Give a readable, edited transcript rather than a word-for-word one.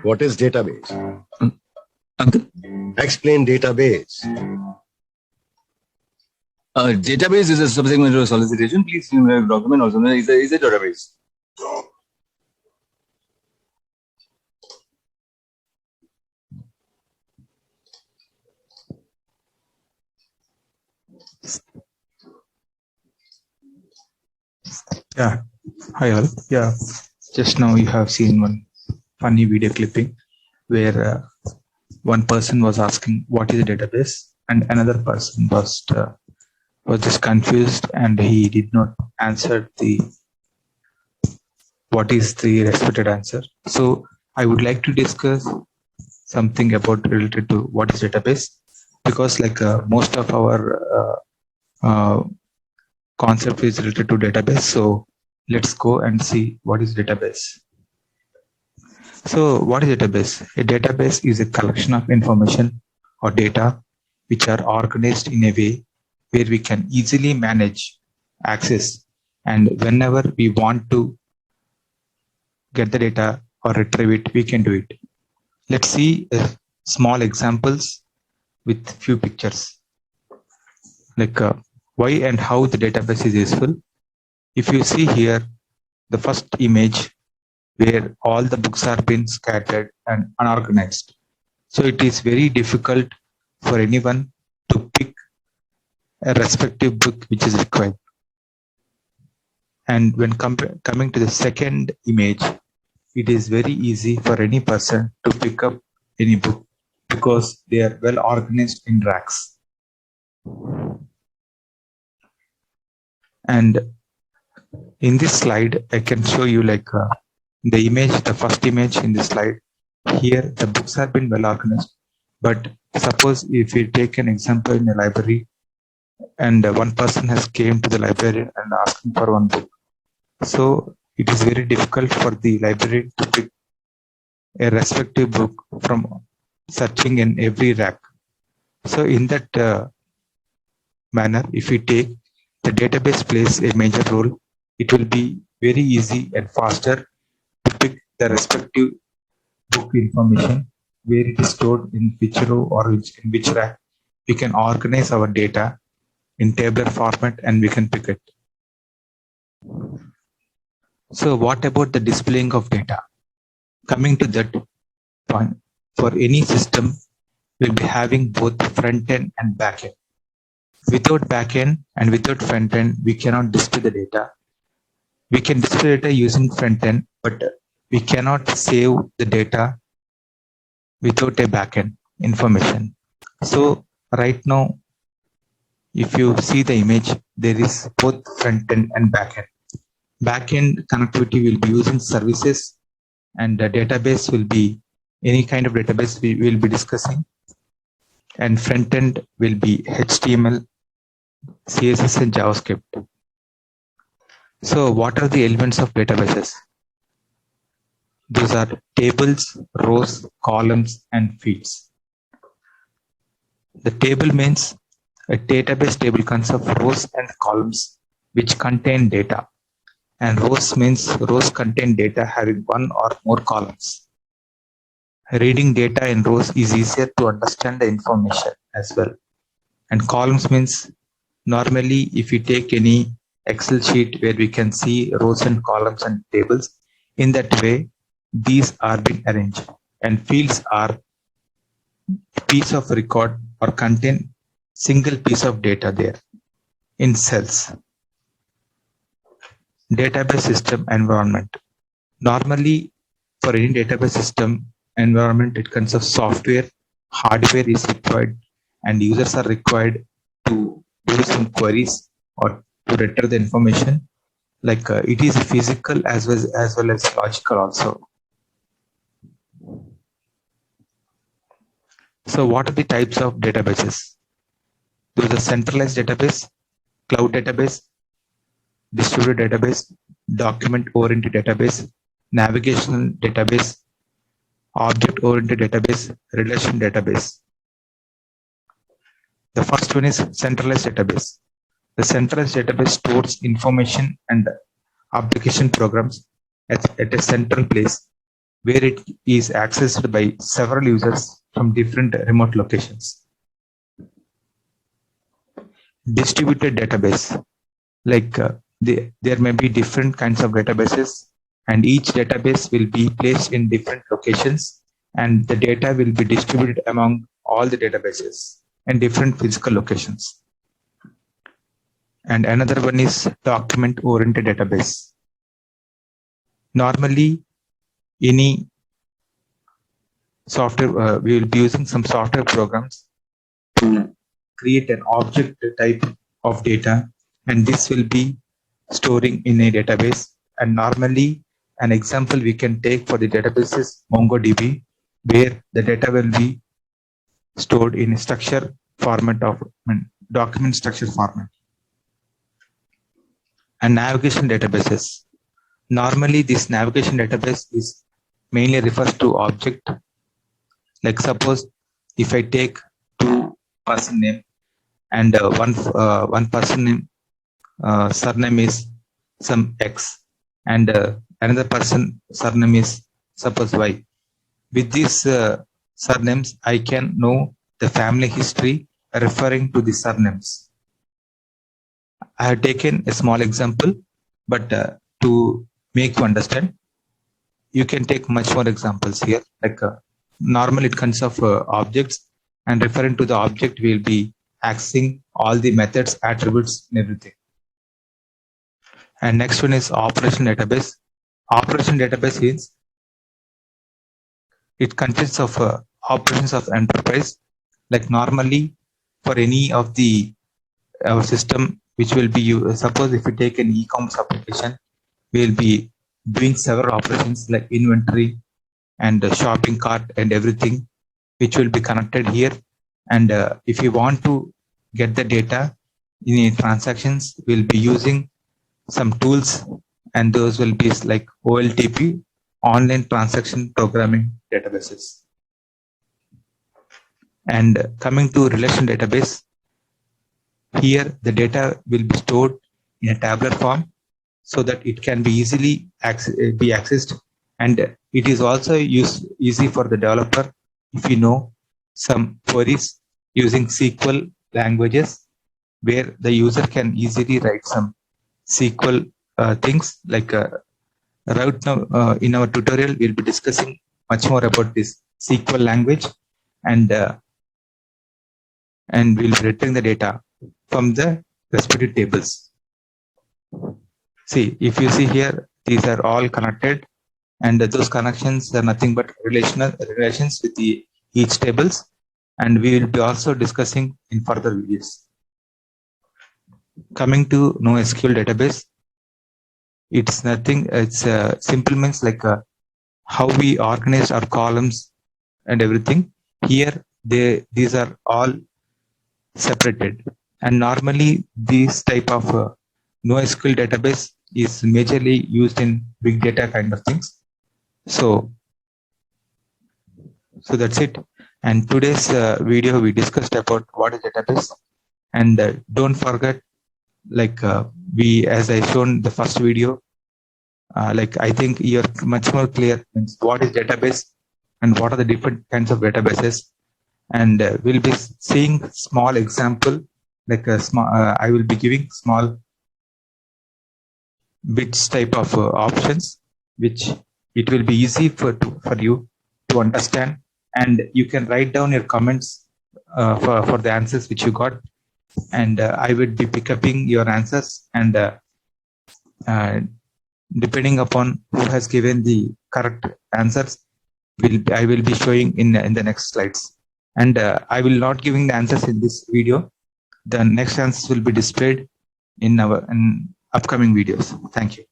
What is database? Uncle? Explain database. Database is a subsegment of solicitation. Please see the document also known is a database. Yeah. Hi all. Yeah. Just now you have seen one funny video clipping where one person was asking what is a database, and another person was just confused and he did not answer the what is the respected answer. So I would like to discuss something about related to what is database, because like most of our concept is related to database. So let's go and see what is database. So what is database? A database is a collection of information or data which are organized in a way where we can easily manage, access, and whenever we want to get the data or retrieve it, we can do it. Let's see small examples with few pictures, like why and how the database is useful. If you see here, the first image where all the books are being scattered and unorganized. So it is very difficult for anyone to pick a respective book which is required. And when coming to the second image, it is very easy for any person to pick up any book because they are well organized in racks. And in this slide, I can show you like the image, the first image in this slide. Here, the books have been well organized. But suppose if we take an example in a library and one person has came to the library and asking for one book. So it is very difficult for the library to pick a respective book from searching in every rack. So in that manner, if we take the database plays a major role, it will be very easy and faster to pick the respective book information where it is stored in which row or in which rack. We can organize our data in tabular format and we can pick it. So what about the displaying of data? Coming to that point, for any system, we'll be having both front end and back end. Without back end and without front end, we cannot display the data. We can display data using front end, but we cannot save the data without a back end information. So right now, if you see the image, there is both front end and back end. Back end connectivity will be using services, and the database will be any kind of database we will be discussing. And front end will be HTML, CSS, and JavaScript. So what are the elements of databases? Those are tables, rows, columns, and fields. The table means a database table consists of rows and columns which contain data. And rows means rows contain data having one or more columns. Reading data in rows is easier to understand the information as well. And columns means normally if you take any Excel sheet where we can see rows and columns and tables, in that way, these are being arranged. And fields are piece of record or contain single piece of data there in cells. Database system environment. Normally, for any database system environment, it consists of software, hardware is required, and users are required to do some queries or to retrieve the information. Like it is physical as well as logical also. So what are the types of databases? Those are centralized database, cloud database, distributed database, document-oriented database, navigational database, object-oriented database, relation database. The first one is centralized database. The centralized database stores information and application programs at a central place where it is accessed by several users from different remote locations. Distributed database, like there may be different kinds of databases, and each database will be placed in different locations, and the data will be distributed among all the databases in different physical locations. And another one is document-oriented database. Normally, any software, we will be using some software programs to create an object type of data, and this will be storing in a database. And normally, an example we can take for the database is MongoDB, where the data will be stored in a structure format of document structure format. And navigation databases. Normally, this navigation database is mainly refers to object. Like suppose if I take two person name and one person name surname is some X, and another person surname is suppose Y. With these surnames, I can know the family history referring to the surnames. I have taken a small example, but to make you understand, you can take much more examples here. Like normally it consists of objects, and referring to the object, we will be accessing all the methods, attributes, and everything. And next one is operation database. Operation database is it consists of operations of enterprise. Like normally for any of the our system which will be used, suppose if we take an e-commerce application, we will be doing several operations like inventory and shopping cart and everything, which will be connected here. And if you want to get the data in transactions, we'll be using some tools, and those will be like OLTP, online transaction programming databases. And coming to relation database, here the data will be stored in a tabular form so that it can be easily be accessed, and it is also easy for the developer if you know some queries using SQL languages, where the user can easily write some SQL things. Like right now in our tutorial, we'll be discussing much more about this SQL language, and we'll be returning the data from the respective tables. See, if you see here, these are all connected, and those connections are nothing but relations with each tables, and we will be also discussing in further videos. Coming to NoSQL database, it's nothing. It's simple means like how we organize our columns and everything. Here, these are all separated, and normally this type of NoSQL database is majorly used in big data kind of things. So that's it. And today's video, we discussed about what is database, and don't forget, like as I shown the first video, like I think you're much more clear means what is database and what are the different kinds of databases. And we'll be seeing small example, like a small, I will be giving small bits type of options, which it will be easy for you to understand, and you can write down your comments for the answers which you got, and I would be picking your answers, and depending upon who has given the correct answers, I will be showing in the next slides. And I will not giving the answers in this video. The next answers will be displayed in upcoming videos. Thank you.